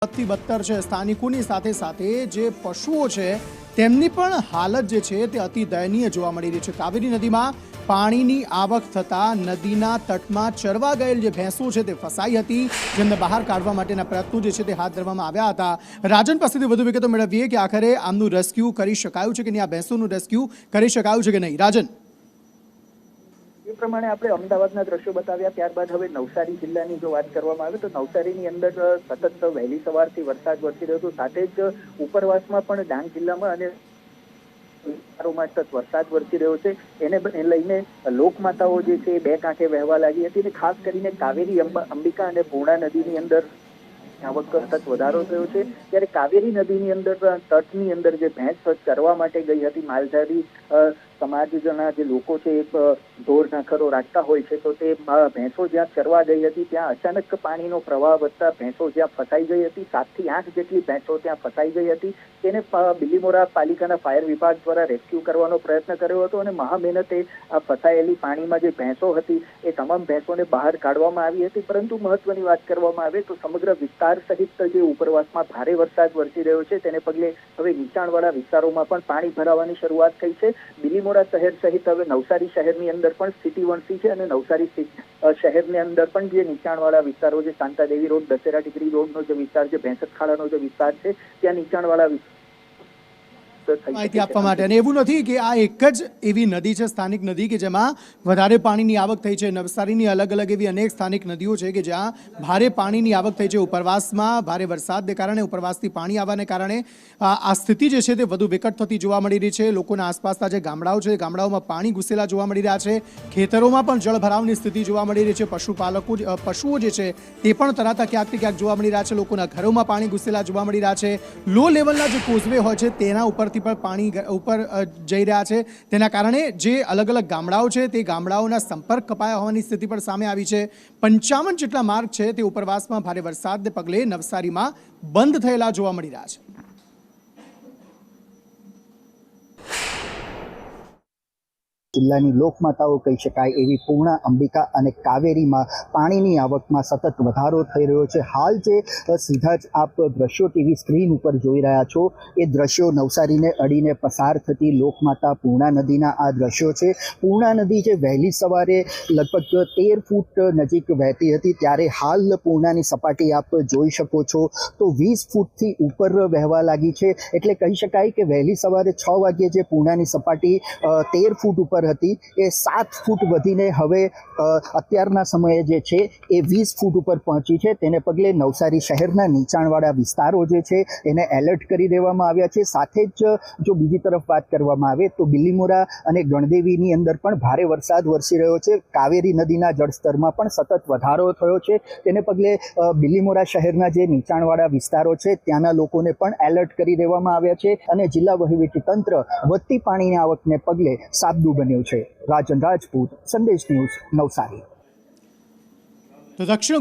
બદથી બદતર છે। સ્થાનિકોની સાથે સાથે જે પશુઓ છે તેમની પણ હાલત જે છે તે અતિ દયનીય જોવા મળી રહી છે। કાવેરી નદીમાં પાણીની આવક થતા નદીના તટમાં ચરવા ગયેલ જે ભેંસો છે તે ફસાઈ હતી, જેમને બહાર કાઢવા માટેના પ્રયત્નો જે છે તે હાથ ધરવામાં આવ્યા હતા। રાજન પાસેથી વધુ વિગતો મેળવીએ કે આખરે આમનું રેસ્ક્યુ કરી શકાયું છે કે નહીં, આ ભેંસોનું રેસ્ક્યુ કરી શકાયું છે કે નહીં। રાજન, એ પ્રમાણે આપણે અમદાવાદના દ્રશ્યો બતાવ્યા, ત્યારબાદ હવે નવસારી જિલ્લાની જો વાત કરવામાં આવે તો નવસારીની અંદર સતત વહેલી સવારથી વરસાદ વરસી રહ્યો હતો, સાથે જ ઉપરવાસમાં પણ ડાંગ જિલ્લામાં અને વિસ્તારોમાં સતત વરસાદ વરસી રહ્યો છે। એને લઈને લોકમાતાઓ જે છે એ બે કાંઠે વહેવા લાગી હતી અને ખાસ કરીને કાવેરી, અંબિકા અને પૂર્ણા નદીની અંદર આવક સતત વધારો થયો છે। ત્યારે કાવેરી નદીની અંદર તટની અંદર જે ભેંસ ચરવા માટે ગઈ હતી, માલધારી સમાજના જે લોકો છે એક ઢોર ઢાંખરો રાખતા હોય છે, તો તે ભેંસો જ્યાં ચરવા ગઈ હતી ત્યાં અચાનક પાણીનો પ્રવાહ વધતા ભેંસો જ્યાં ફસાઈ ગઈ હતી, 7 થી 8 જેટલી ભેંસો ત્યાં ફસાઈ ગઈ હતી। તેને બિલીમોરા પાલિકાના ફાયર વિભાગ દ્વારા રેસ્ક્યુ કરવાનો પ્રયત્ન કર્યો હતો અને મહામહેનતે આ ફસાયેલી પાણીમાં જે ભેંસો હતી એ તમામ ભેંસોને બહાર કાઢવામાં આવી હતી। પરંતુ મહત્વની વાત કરવામાં આવે તો સમગ્ર વિસ્તાર સહિત જે ઉપરવાસમાં ભારે વરસાદ વરસી રહ્યો છે તેને પગલે હવે નીચાણવાળા વિસ્તારોમાં પણ પાણી ભરાવાની શરૂઆત થઈ છે। બિલીમોરા શહેર સહિત હવે નવસારી શહેરની અંદર પણ સ્થિતિ વણસી છે અને નવસારી શહેરની અંદર પણ જે નીચાણવાળા વિસ્તારો છે, શાંતાદેવી રોડ, દશેરા ટીકરી રોડનો જે વિસ્તાર છે, ભેંસત ખાડાનો જે વિસ્તાર છે, ત્યાં નીચાણવાળા માહિતી આપવા માટે। અને એવું નથી કે આ એક જ એવી નદી છે, સ્થાનિક નદી, કે જેમાં વધારે પાણીની આવક થઈ છે। નવસારીની અલગ અલગ એવી અનેક સ્થાનિક નદીઓ છે કે જ્યાં ભારે પાણીની આવક થઈ છે। ઉપરવાસમાં ભારે વરસાદને કારણે, ઉપરવાસથી પાણી આવવાને કારણે આ સ્થિતિ જે છે તે વધુ વિકટ થતી જોવા મળી રહી છે। લોકોના આસપાસના જે ગામડાઓ છે, ગામડાઓમાં પાણી ઘૂસેલા જોવા મળી રહ્યા છે। ખેતરોમાં પણ જળભરાવની સ્થિતિ જોવા મળી રહી છે। પશુઓ જે છે તે પણ તરાતા ક્યાંક ને ક્યાંક જોવા મળી રહ્યા છે। લોકોના ઘરોમાં પાણી ઘૂસેલા જોવા મળી રહ્યા છે। લો લેવલના જે કોઝવે હોય છે તેના ઉપરથી પણ પાણી ઉપર જઈ રહ્યા છે। તેના કારણે જે અલગ અલગ ગામડાઓ છે તે ગામડાઓના સંપર્ક કપાયા હોવાની સ્થિતિ પણ સામે આવી છે। 55 જેટલા માર્ગ છે તે ઉપરવાસમાં ભારે વરસાદને પગલે નવસારીમાં બંધ થયેલા જોવા મળી રહ્યા છે। જિલ્લાની લોકમાતાઓ કહી શકાય એવી પૂર્ણા, અંબિકા અને કાવેરીમાં પાણીની આવકમાં સતત વધારો થઈ રહ્યો છે। હાલ જે સીધા જ આપ દ્રશ્યો ટીવી સ્ક્રીન ઉપર જોઈ રહ્યા છો એ દ્રશ્યો નવસારીને અડીને પસાર થતી લોકમાતા પૂર્ણા નદીના આ દ્રશ્યો છે। પૂર્ણા નદી જે વહેલી સવારે લગભગ 13 ફૂટ નજીક વહેતી હતી, ત્યારે હાલ પૂર્ણાની સપાટી આપ જોઈ શકો છો તો 20 ફૂટથી ઉપર વહેવા લાગી છે। એટલે કહી શકાય કે વહેલી સવારે 6 વાગ્યે જે પૂર્ણાની સપાટી 13 ફૂટ ઉપર હતી એ 7 ફૂટ વધીને હવે અત્યારના સમયે જે છે એ 20 ફૂટ ઉપર પહોંચી છે। તેને પગલે નવસારી શહેરના નીચાણવાળા વિસ્તારો જે છે એને એલર્ટ કરી દેવામાં આવ્યા છે। સાથે જ જો બીજી તરફ વાત કરવામાં આવે તો બિલીમોરા અને ગણદેવીની અંદર પણ ભારે વરસાદ વરસી રહ્યો છે। કાવેરી નદીના જળસ્તરમાં પણ સતત વધારો થયો છે। તેને પગલે બિલીમોરા શહેરના જે નીચાણવાળા વિસ્તારો છે ત્યાંના લોકોને પણ એલર્ટ કરી દેવામાં આવ્યા છે અને જિલ્લા વહીવટી તંત્ર વધતી પાણીની આવકને પગલે સાબદું બન્યું છે। રાજન રાજપૂત, સંદેશ ન્યૂઝ, નવસારી। તો દક્ષિણ